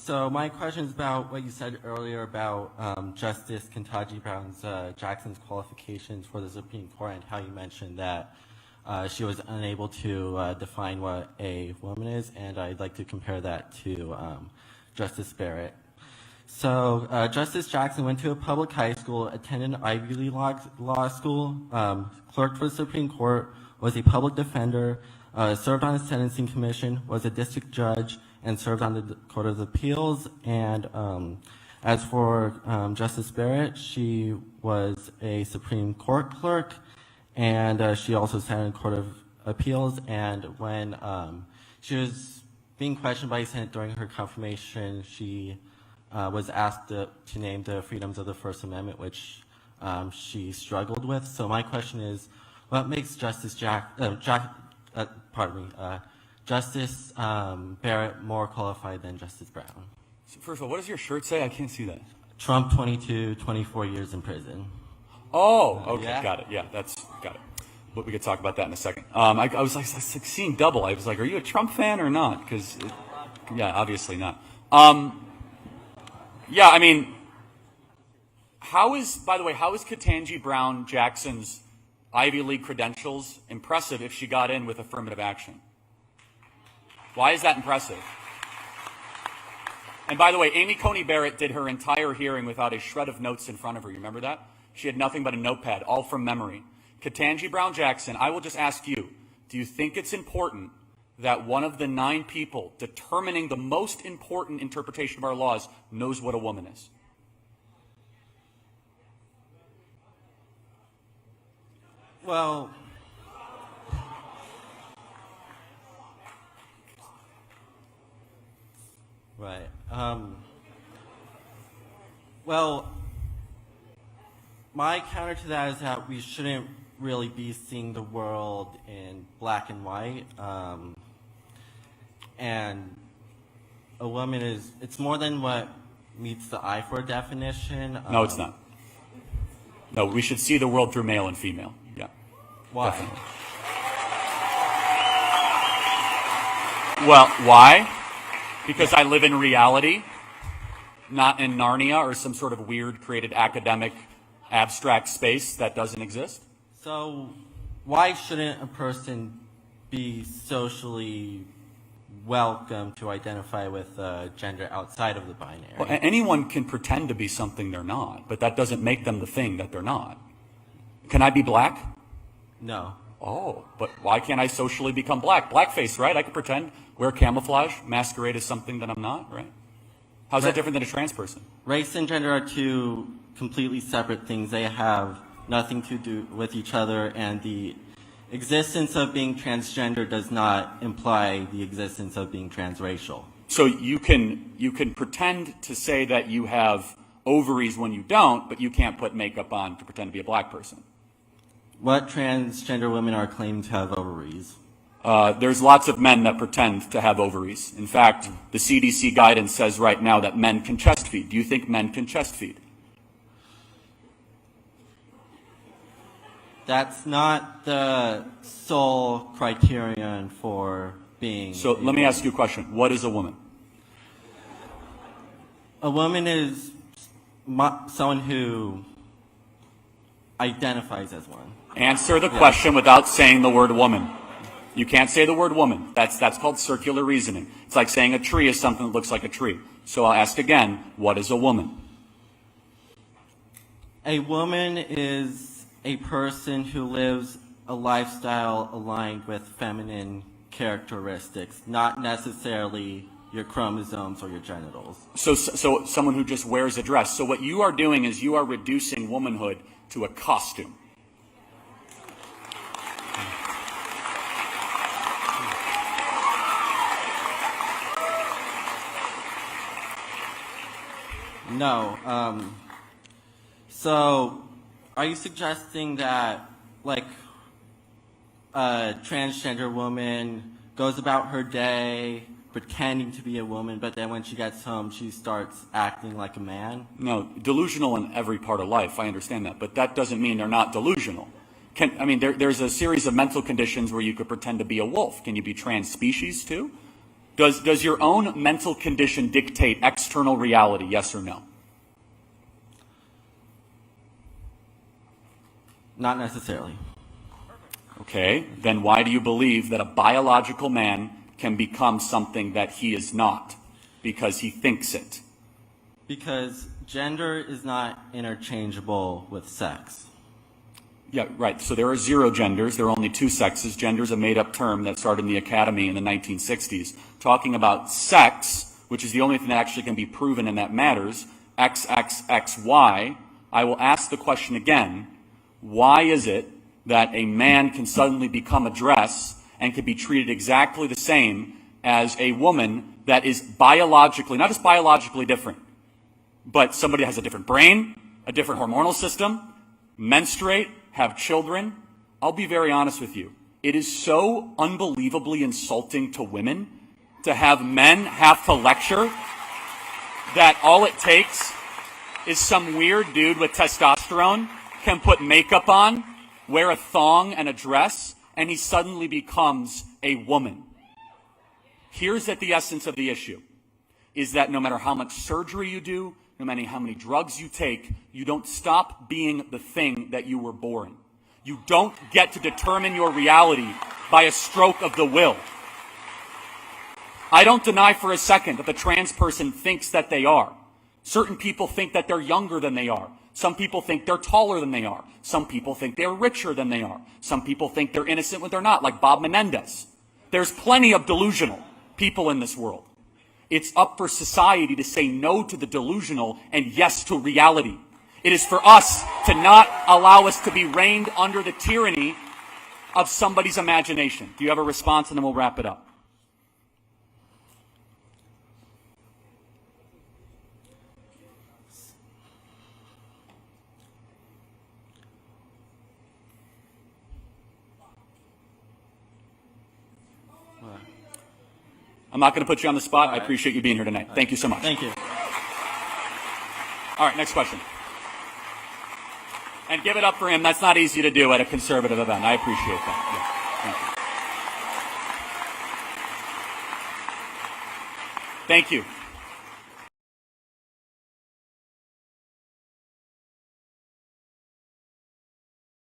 So my question is about what you said earlier about Justice Ketanji Brown Jackson's qualifications for the Supreme Court, and how you mentioned that she was unable to define what a woman is, and I'd like to compare that to Justice Barrett. So Justice Jackson went to a public high school, attended an Ivy League law school, clerked for the Supreme Court, was a public defender, served on the Sentencing Commission, was a district judge, and served on the Court of Appeals. And as for Justice Barrett, she was a Supreme Court clerk, and she also sat in the Court of Appeals. And when she was being questioned by the Senate during her confirmation, she was asked to name the freedoms of the First Amendment, which she struggled with. So my question is, what makes Justice Justice Barrett more qualified than Justice Brown? So first of all, what does your shirt say? I can't see that. Trump 22, 24 years in prison. Oh, okay, Yeah. Got it. Yeah, got it. But we could talk about that in a second. I was like seeing double. I was like, are you a Trump fan or not? Because, yeah, obviously not. Yeah, I mean, by the way, how is Ketanji Brown Jackson's Ivy League credentials impressive if she got in with affirmative action? Why is that impressive? And by the way, Amy Coney Barrett did her entire hearing without a shred of notes in front of her. You remember that? She had nothing but a notepad, all from memory. Ketanji Brown Jackson, I will just ask you, do you think it's important that one of the 9 people determining the most important interpretation of our laws knows what a woman is? Well, right. Well, my counter to that is that we shouldn't really be seeing the world in black and white. And a woman it's more than what meets the eye for a definition. No, it's not. No, we should see the world through male and female. Yeah. Why? Definitely. Well, why? Because I live in reality, not in Narnia or some sort of weird created academic abstract space that doesn't exist. So why shouldn't a person be socially welcome to identify with gender outside of the binary? Well, anyone can pretend to be something they're not, but that doesn't make them the thing that they're not. Can I be black? No. Oh, but why can't I socially become black? Blackface, right? I could pretend, wear camouflage, masquerade as something that I'm not, right? How's that different than a trans person? Race and gender are two completely separate things. They have nothing to do with each other, and the existence of being transgender does not imply the existence of being transracial. So you can pretend to say that you have ovaries when you don't, but you can't put makeup on to pretend to be a black person. What transgender women are claimed to have ovaries? There's lots of men that pretend to have ovaries. In fact, the CDC guidance says right now that men can chest feed. Do you think men can chest feed? That's not the sole criterion for being. So let me ask you a question. What is a woman? A woman is someone who identifies as one. Answer the question without saying the word woman. You can't say the word woman. That's called circular reasoning. It's like saying a tree is something that looks like a tree. So I'll ask again, what is a woman? A woman is a person who lives a lifestyle aligned with feminine characteristics, not necessarily your chromosomes or your genitals. So someone who just wears a dress. So what you are doing is you are reducing womanhood to a costume. No. So are you suggesting that, like, a transgender woman goes about her day pretending to be a woman, but then when she gets home, she starts acting like a man? No, delusional in every part of life. I understand that. But that doesn't mean they're not delusional. There's a series of mental conditions where you could pretend to be a wolf. Can you be trans species too? Does your own mental condition dictate external reality, yes or no? Not necessarily. Okay, then why do you believe that a biological man can become something that he is not? Because he thinks it. Because gender is not interchangeable with sex. Yeah, right. So there are 0 genders. There are only 2 sexes. Gender is a made-up term that started in the academy in the 1960s. Talking about sex, which is the only thing that actually can be proven and that matters, XXXY, I will ask the question again, why is it that a man can suddenly become a dress and can be treated exactly the same as a woman that is biologically, not just biologically different, but somebody has a different brain, a different hormonal system, menstruate, have children? I'll be very honest with you. It is so unbelievably insulting to women to have men have to lecture that all it takes is some weird dude with testosterone can put makeup on, wear a thong and a dress, and he suddenly becomes a woman. Here's at the essence of the issue, is that no matter how much surgery you do, no matter how many drugs you take, you don't stop being the thing that you were born. You don't get to determine your reality by a stroke of the will. I don't deny for a second that the trans person thinks that they are. Certain people think that they're younger than they are. Some people think they're taller than they are. Some people think they're richer than they are. Some people think they're innocent when they're not, like Bob Menendez. There's plenty of delusional people in this world. It's up for society to say no to the delusional and yes to reality. It is for us to not allow us to be reined under the tyranny of somebody's imagination. Do you have a response? And then we'll wrap it up. I'm not going to put you on the spot. I appreciate you being here tonight. Thank you so much. Thank you. All right, next question. And give it up for him. That's not easy to do at a conservative event. I appreciate that. Yeah, thank you. Thank you.